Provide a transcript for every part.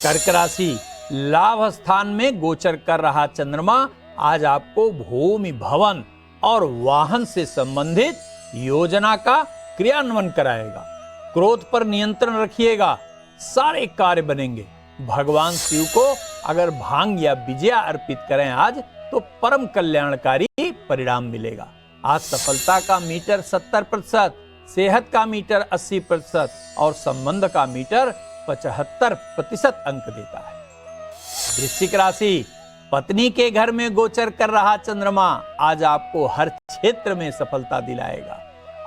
कर्क राशि, लाभ स्थान में गोचर कर रहा चंद्रमा आज आपको भूमि, भवन और वाहन से संबंधित योजना का क्रियान्वयन कराएगा। क्रोध पर नियंत्रण रखिएगा, सारे कार्य बनेंगे। भगवान शिव को अगर भांग या विजया अर्पित करें आज तो परम कल्याणकारी परिणाम मिलेगा। आज सफलता का मीटर 70%, सेहत का मीटर 80% और संबंध का मीटर 75% अंक देता है। वृश्चिक राशि, पत्नी के घर में गोचर कर रहा चंद्रमा आज आपको हर क्षेत्र में सफलता दिलाएगा।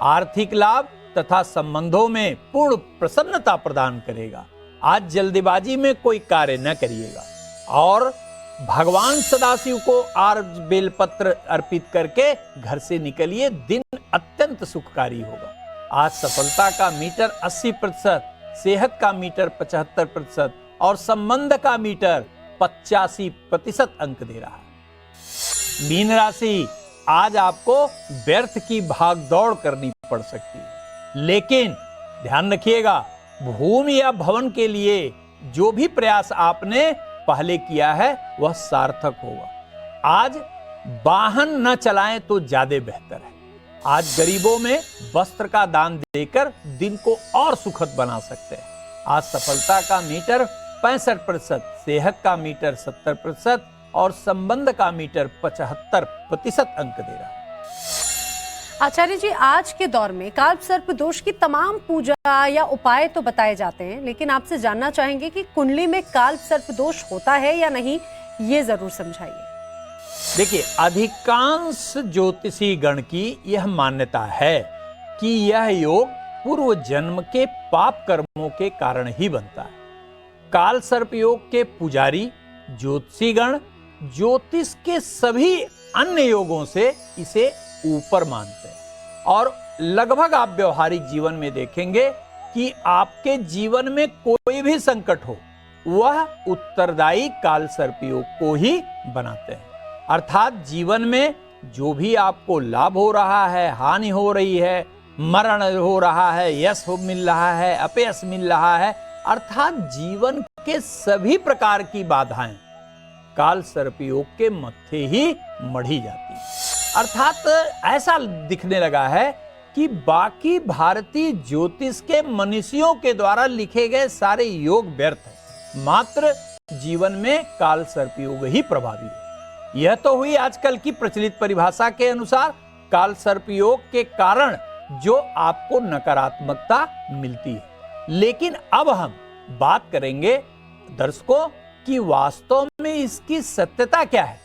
आर्थिक लाभ तथा संबंधों में पूर्ण प्रसन्नता प्रदान करेगा। आज जल्दबाजी में कोई कार्य न करिएगा और भगवान सदाशिव को आज बेलपत्र अर्पित करके घर से निकलिए। दिन अत्यंत सुखकारी होगा। आज सफलता का मीटर 80%, सेहत का मीटर 75% और संबंध का मीटर 85% अंक दे रहा है। मीन राशि, आज आपको व्यर्थ की भागदौड़ करनी पड़ सकती है, लेकिन ध्यान रखिएगा भूमि या भवन के लिए जो भी प्रयास आपने पहले किया है वह सार्थक होगा। आज वाहन न चलाएं तो ज्यादा बेहतर है। आज गरीबों में वस्त्र का दान देकर दिन को और सुखद बना सकते हैं। आज सफलता का मीटर 65%, सेहत का मीटर 70% और संबंध का मीटर 75% अंक दे रहा है। आचार्य जी, आज के दौर में काल सर्प दोष की तमाम पूजा या उपाय तो बताए जाते हैं, लेकिन आपसे जानना चाहेंगे कि कुंडली में काल सर्प दोष होता है या नहीं, ये जरूर समझाइए। देखिए, अधिकांश ज्योतिषी गण की यह मान्यता है कि यह योग पूर्व जन्म के पाप कर्मों के कारण ही बनता है। काल सर्प योग के पुजारी ज्योतिषी गण ज्योतिष के सभी अन्य योगों से इसे ऊपर मानते हैं और लगभग आप व्यवहारिक जीवन में देखेंगे कि आपके जीवन में कोई भी संकट हो वह उत्तरदायी काल सर्प योग को ही बनाते हैं। अर्थात जीवन में जो भी आपको लाभ हो रहा है, हानि हो रही है, मरण हो रहा है, यश मिल रहा है, अपयश मिल रहा है, अर्थात जीवन के सभी प्रकार की बाधाएं काल सर्प योग के मत्थे ही मढ़ी जाती है। अर्थात ऐसा दिखने लगा है कि बाकी भारतीय ज्योतिष के मनीषियों के द्वारा लिखे गए सारे योग व्यर्थ हैं, मात्र जीवन में काल सर्प योग ही प्रभावी है। यह तो हुई आजकल की प्रचलित परिभाषा के अनुसार काल सर्प योग के कारण जो आपको नकारात्मकता मिलती है, लेकिन अब हम बात करेंगे दर्शकों कि वास्तव में इसकी सत्यता क्या है।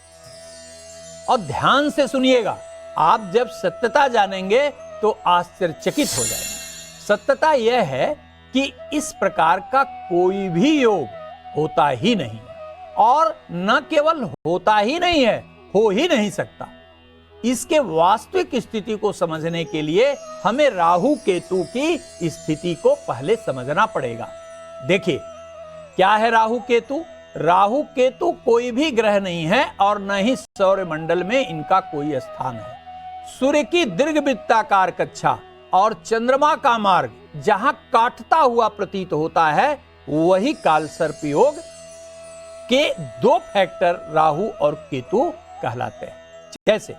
और ध्यान से सुनिएगा, आप जब सत्यता जानेंगे तो आश्चर्यचकित हो जाएंगे। सत्यता यह है कि इस प्रकार का कोई भी योग होता ही नहीं है और न केवल होता ही नहीं है, हो ही नहीं सकता। इसके वास्तविक स्थिति को समझने के लिए हमें राहु केतु की स्थिति को पहले समझना पड़ेगा। देखिए, क्या है राहु केतु? राहु केतु कोई भी ग्रह नहीं है और न ही सौर मंडल में इनका कोई स्थान है। सूर्य की दीर्घवृत्ताकार कक्षा और चंद्रमा का मार्ग जहां काटता हुआ प्रतीत होता है, वही काल सर्प योग के दो फैक्टर राहु और केतु कहलाते हैं। जैसे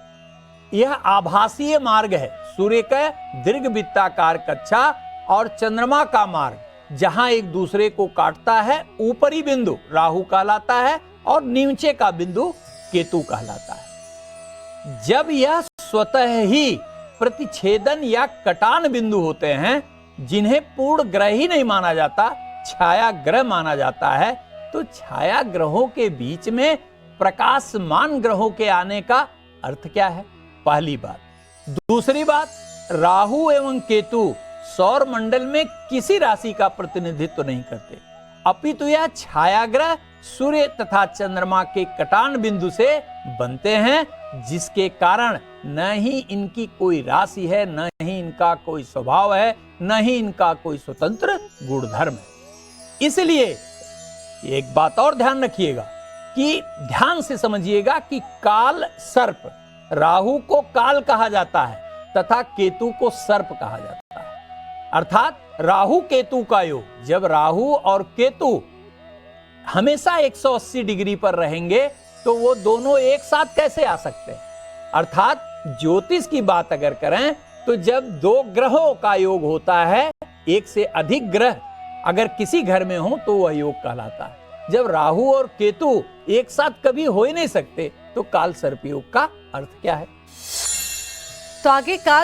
यह आभासीय मार्ग है, सूर्य का दीर्घवृत्ताकार कक्षा और चंद्रमा का मार्ग जहां एक दूसरे को काटता है, ऊपरी बिंदु राहु कहलाता है और नीचे का बिंदु केतु कहलाता है। जब यह स्वतः ही प्रतिच्छेदन या कटान बिंदु होते हैं, जिन्हें पूर्ण ग्रह ही नहीं माना जाता, छाया ग्रह माना जाता है, तो छाया ग्रहों के बीच में प्रकाशमान ग्रहों के आने का अर्थ क्या है? पहली बात। दूसरी बात, राहु एवं केतु सौर मंडल में किसी राशि का प्रतिनिधित्व नहीं करते, अपितु यह छाया ग्रह सूर्य तथा चंद्रमा के कटान बिंदु से बनते हैं, जिसके कारण न ही इनकी कोई राशि है, न ही इनका कोई स्वभाव है, न ही इनका कोई स्वतंत्र गुणधर्म है। इसलिए एक बात और ध्यान रखिएगा कि ध्यान से समझिएगा कि काल सर्प, राहु को काल कहा जाता है तथा केतु को सर्प कहा जाता है। अर्थात राहु केतु का योग, जब राहु और केतु हमेशा 180 डिग्री पर रहेंगे तो वो दोनों एक साथ कैसे आ सकते हैं? अर्थात ज्योतिष की बात अगर करें तो जब दो ग्रहों का योग होता है, एक से अधिक ग्रह अगर किसी घर में हो तो वह योग कहलाता है। जब राहु और केतु एक साथ कभी हो ही नहीं सकते तो काल सर्प योग का अर्थ क्या है? तो आगे काल